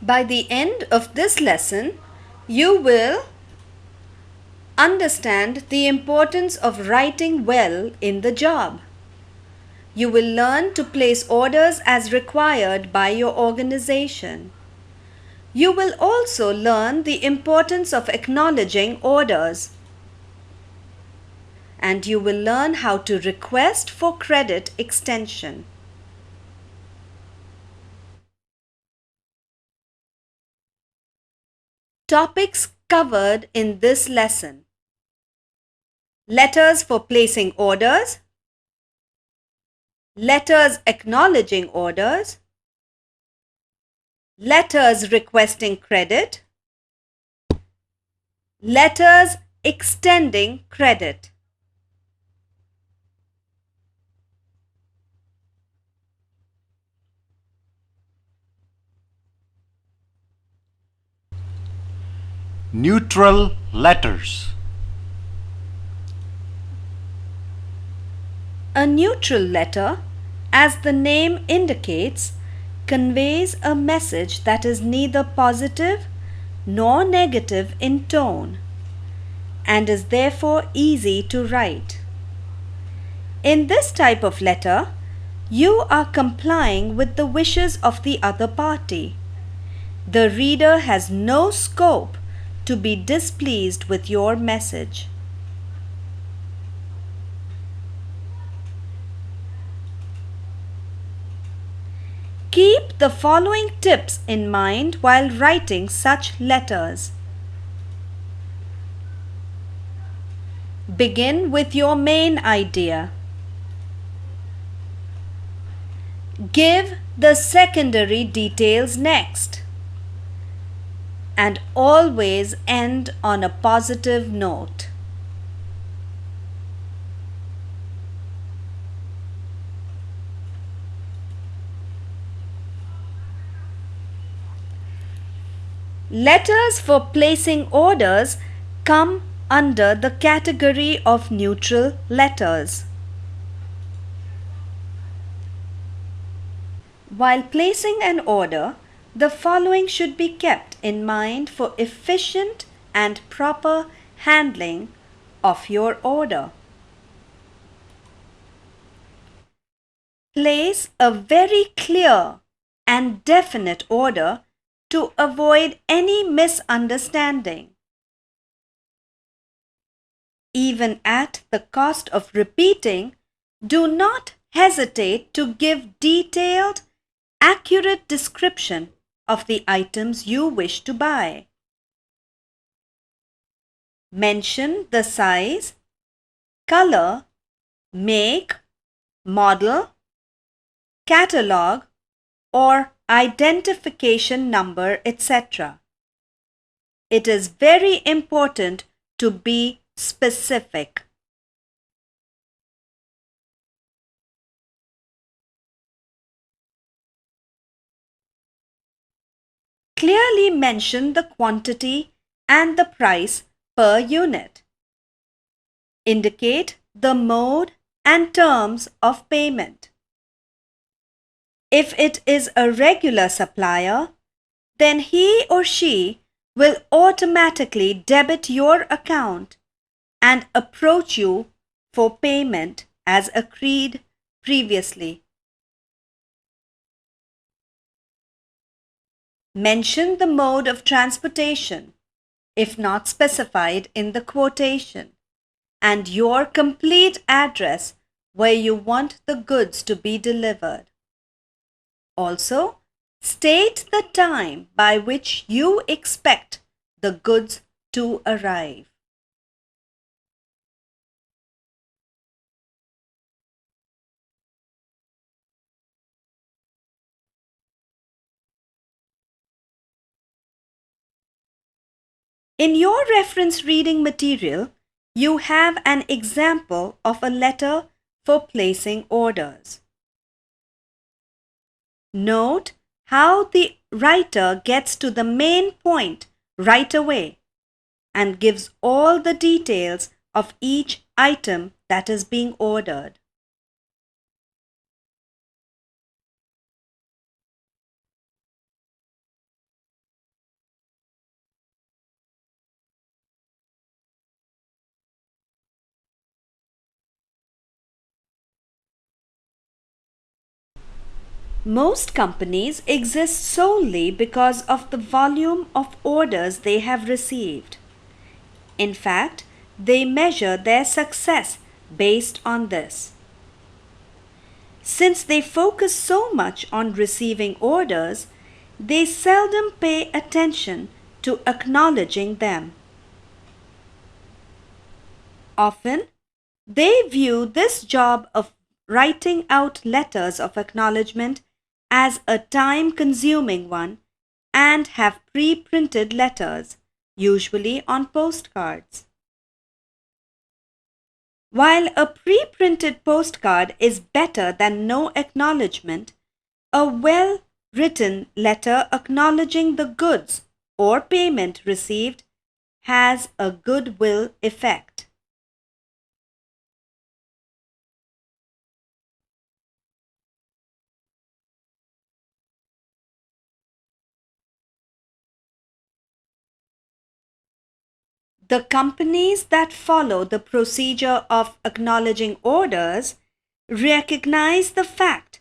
By the end of this lesson, you will understand the importance of writing well in the job. You will learn to place orders as required by your organization. You will also learn the importance of acknowledging orders. And you will learn how to request for credit extension. Topics covered in this lesson: letters for placing orders, letters acknowledging orders, letters requesting credit, letters extending credit. Neutral letters. A neutral letter, as the name indicates, conveys a message that is neither positive nor negative in tone and is therefore easy to write. In this type of letter, you are complying with the wishes of the other party. The reader has no scope to be displeased with your message. Keep the following tips in mind while writing such letters. Begin with your main idea. Give the secondary details next. And always end on a positive note. Letters for placing orders come under the category of neutral letters. While placing an order, the following should be kept in mind for efficient and proper handling of your order. Place a very clear and definite order to avoid any misunderstanding. Even at the cost of repeating, do not hesitate to give detailed, accurate description of the items you wish to buy. Mention the size, color, make, model, catalog, or identification number, etc. It is very important to be specific. Clearly mention the quantity and the price per unit. Indicate the mode and terms of payment. If it is a regular supplier, then he or she will automatically debit your account and approach you for payment as agreed previously. Mention the mode of transportation, if not specified in the quotation, and your complete address where you want the goods to be delivered. Also, state the time by which you expect the goods to arrive. In your reference reading material, you have an example of a letter for placing orders. Note how the writer gets to the main point right away and gives all the details of each item that is being ordered. Most companies exist solely because of the volume of orders they have received. In fact, they measure their success based on this. Since they focus so much on receiving orders, they seldom pay attention to acknowledging them. Often, they view this job of writing out letters of acknowledgement as a time-consuming one and have pre-printed letters, usually on postcards. While a pre-printed postcard is better than no acknowledgement, a well-written letter acknowledging the goods or payment received has a goodwill effect. The companies that follow the procedure of acknowledging orders recognize the fact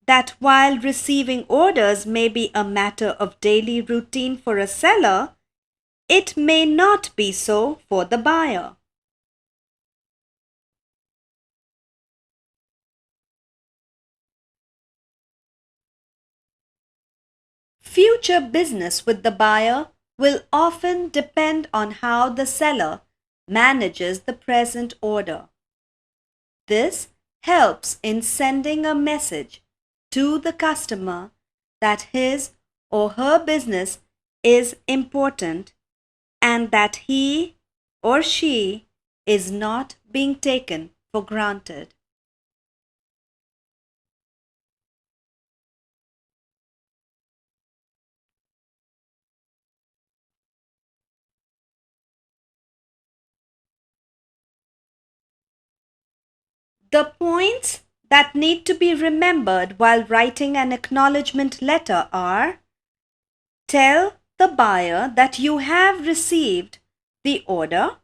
that while receiving orders may be a matter of daily routine for a seller, it may not be so for the buyer. Future business with the buyer will often depend on how the seller manages the present order. This helps in sending a message to the customer that his or her business is important and that he or she is not being taken for granted. The points that need to be remembered while writing an acknowledgement letter are: tell the buyer that you have received the order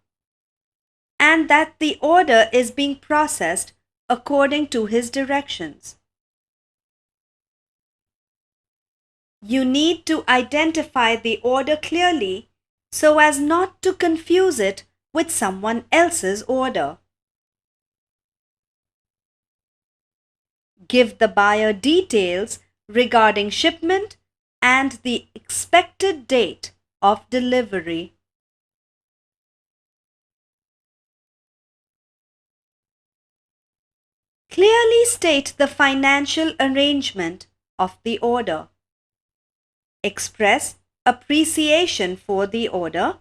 and that the order is being processed according to his directions. You need to identify the order clearly so as not to confuse it with someone else's order. Give the buyer details regarding shipment and the expected date of delivery. Clearly state the financial arrangement of the order. Express appreciation for the order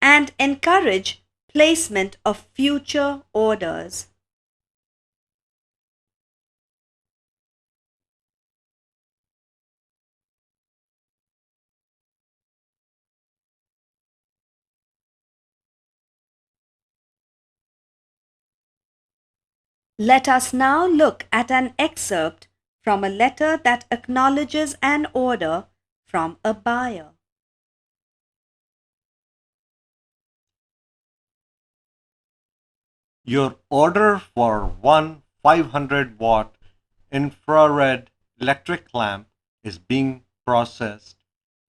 and encourage placement of future orders. Let us now look at an excerpt from a letter that acknowledges an order from a buyer. Your order for one 500-watt infrared electric lamp is being processed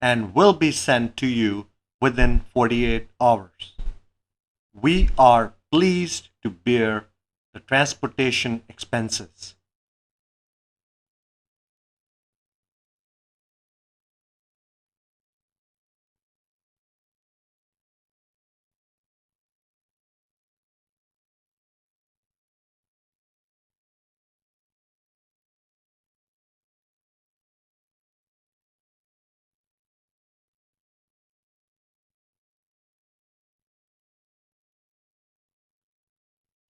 and will be sent to you within 48 hours. We are pleased to bear the transportation expenses.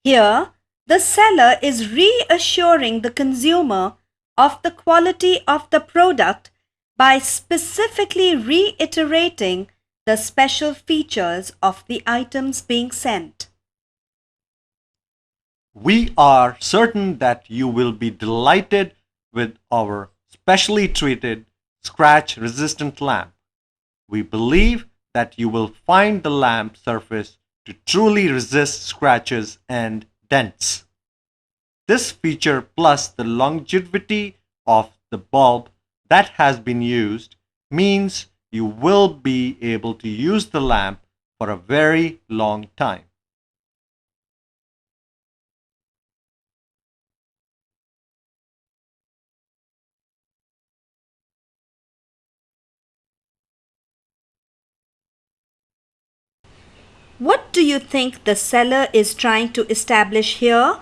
Here, the seller is reassuring the consumer of the quality of the product by specifically reiterating the special features of the items being sent. We are certain that you will be delighted with our specially treated scratch-resistant lamp. We believe that you will find the lamp surface to truly resist scratches and dents. This feature plus the longevity of the bulb that has been used means you will be able to use the lamp for a very long time. What do you think the seller is trying to establish here?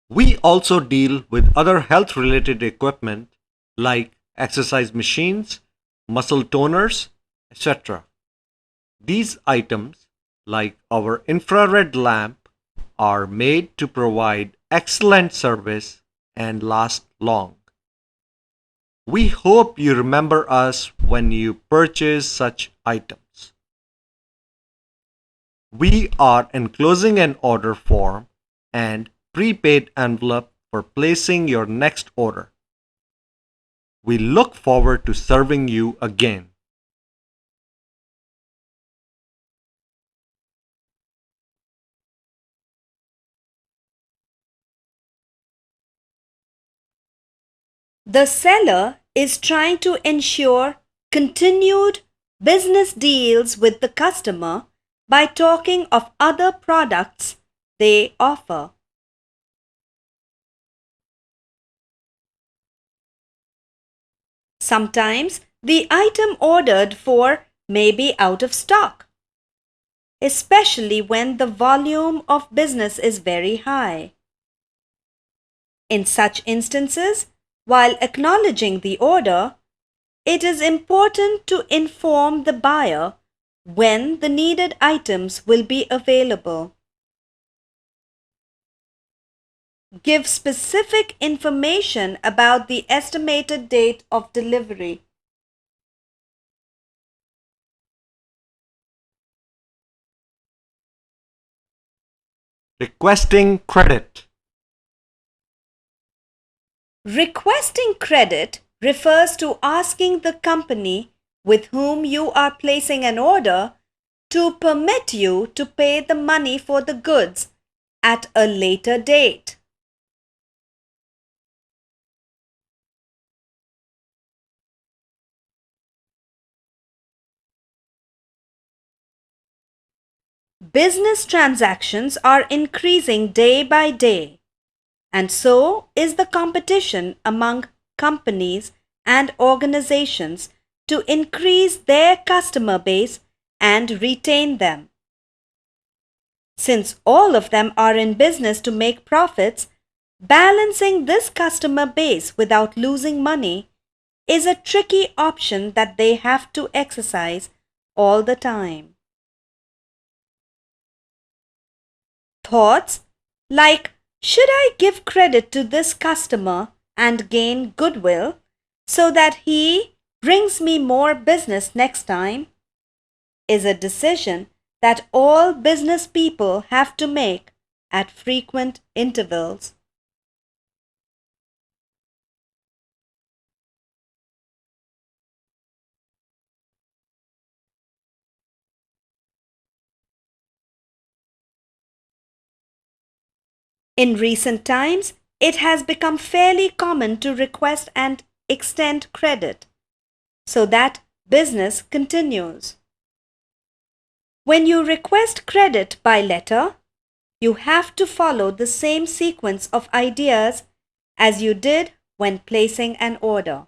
We also deal with other health related equipment like exercise machines, muscle toners, etc. These items, like our infrared lamp, are made to provide excellent service and last long. We hope you remember us when you purchase such items. We are enclosing an order form and prepaid envelope for placing your next order. We look forward to serving you again. The seller is trying to ensure continued business deals with the customer by talking of other products they offer. Sometimes the item ordered for may be out of stock, especially when the volume of business is very high. In such instances, while acknowledging the order, it is important to inform the buyer when the needed items will be available. Give specific information about the estimated date of delivery. Requesting credit. Requesting credit refers to asking the company with whom you are placing an order to permit you to pay the money for the goods at a later date. Business transactions are increasing day by day, and so is the competition among companies and organizations to increase their customer base and retain them. Since all of them are in business to make profits, balancing this customer base without losing money is a tricky option that they have to exercise all the time. Thoughts like, should I give credit to this customer and gain goodwill so that he brings me more business next time, is a decision that all business people have to make at frequent intervals. In recent times, it has become fairly common to request and extend credit so that business continues. When you request credit by letter, you have to follow the same sequence of ideas as you did when placing an order.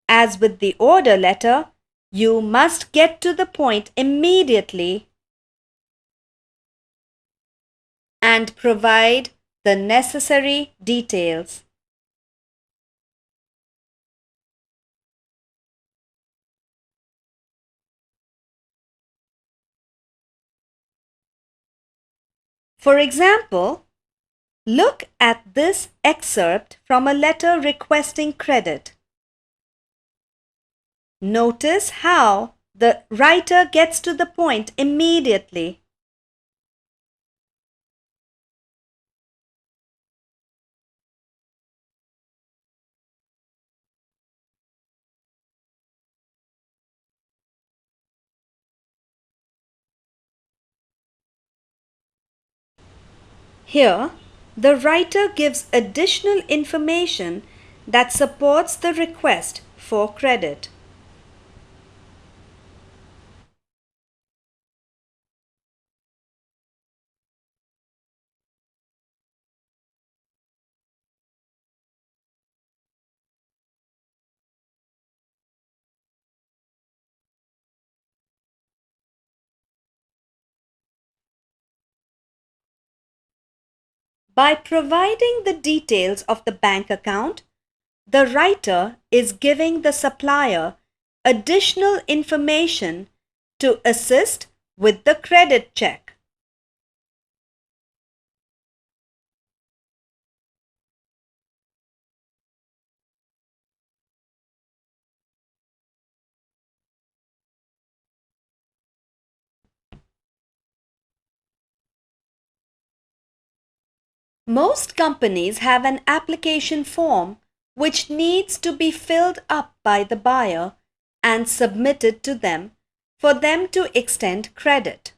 As with the order letter, you must get to the point immediately and provide the necessary details. For example, look at this excerpt from a letter requesting credit. Notice how the writer gets to the point immediately. Here, The writer gives additional information that supports the request for credit. By providing the details of the bank account, the writer is giving the supplier additional information to assist with the credit check. Most companies have an application form which needs to be filled up by the buyer and submitted to them for them to extend credit.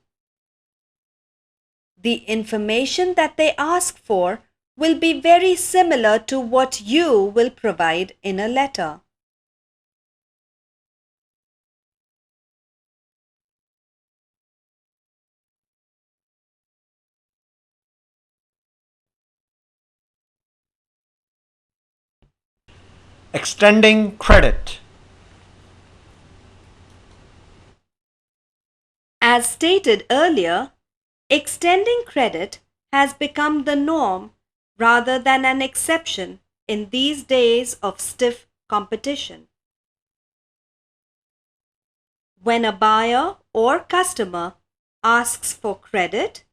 The information that they ask for will be very similar to what you will provide in a letter. Extending credit. As stated earlier, extending credit has become the norm rather than an exception in these days of stiff competition. When a buyer or customer asks for credit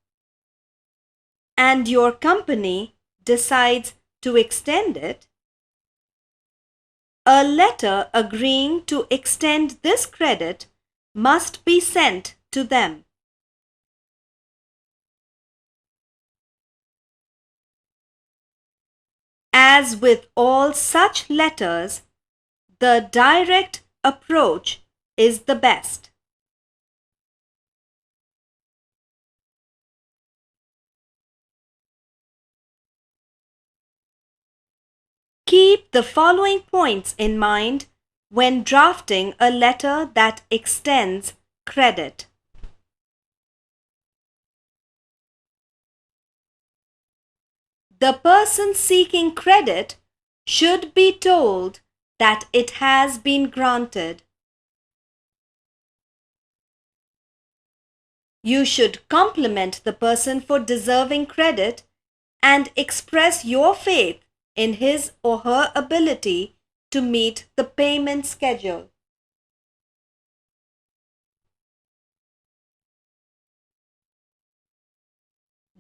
and your company decides to extend it, a letter agreeing to extend this credit must be sent to them. As with all such letters, the direct approach is the best. Keep the following points in mind when drafting a letter that extends credit. The person seeking credit should be told that it has been granted. You should compliment the person for deserving credit and express your faith in his or her ability to meet the payment schedule.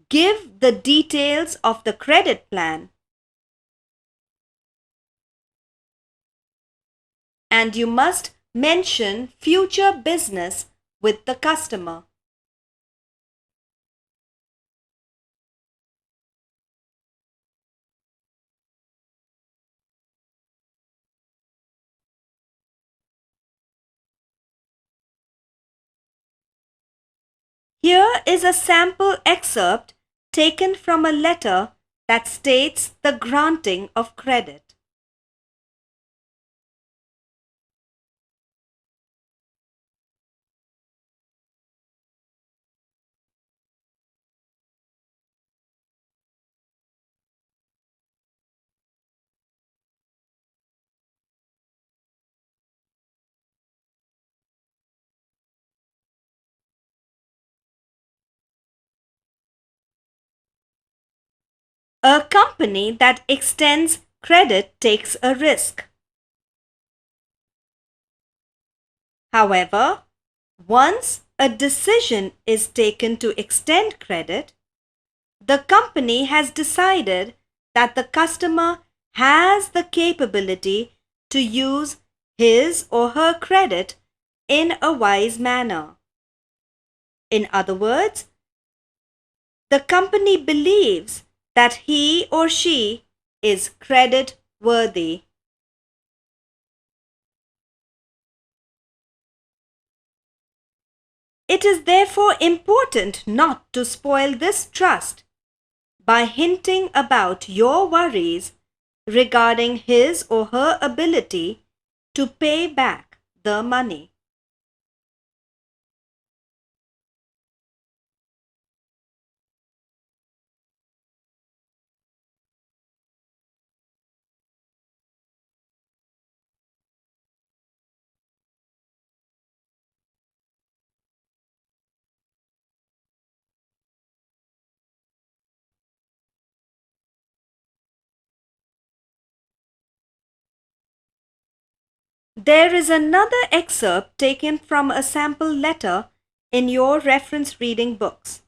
Give the details of the credit plan, and you must mention future business with the customer. Here is a sample excerpt taken from a letter that states the granting of credit. A company that extends credit takes a risk. However, once a decision is taken to extend credit, the company has decided that the customer has the capability to use his or her credit in a wise manner. In other words, the company believes that he or she is credit worthy. It is therefore important not to spoil this trust by hinting about your worries regarding his or her ability to pay back the money. There is another excerpt taken from a sample letter in your reference reading books.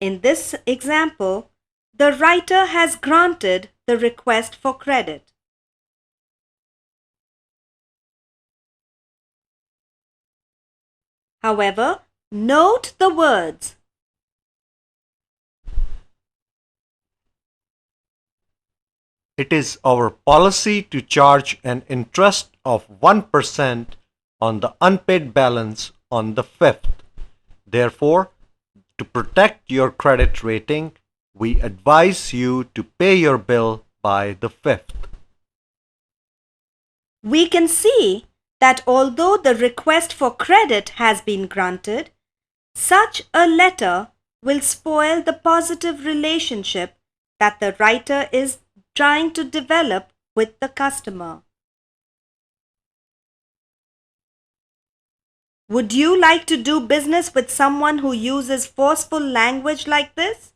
In this example, the writer has granted the request for credit. However, note the words It is our policy to charge an interest of 1% on the unpaid balance on the 5th. Therefore, to protect your credit rating, we advise you to pay your bill by the 5th. We can see that although the request for credit has been granted, such a letter will spoil the positive relationship that the writer is trying to develop with the customer. Would you like to do business with someone who uses forceful language like this?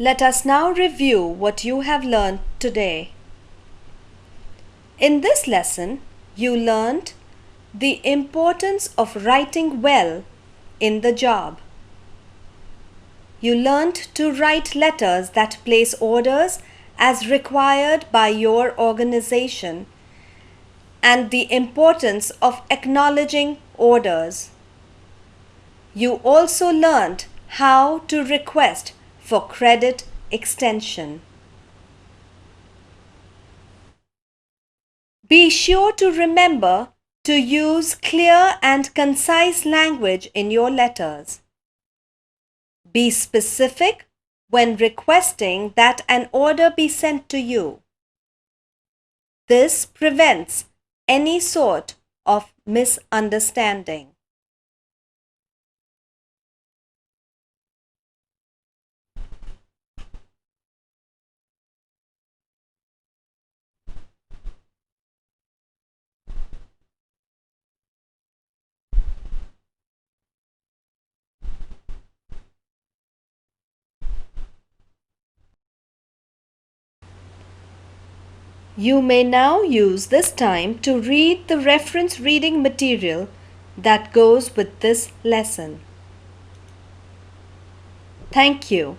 Let us now review what you have learned today. In this lesson, you learned the importance of writing well in the job. You learned to write letters that place orders as required by your organization and the importance of acknowledging orders. You also learned how to request for credit extension. Be sure to remember to use clear and concise language in your letters. Be specific when requesting that an order be sent to you. This prevents any sort of misunderstanding. You may now use this time to read the reference reading material that goes with this lesson. Thank you.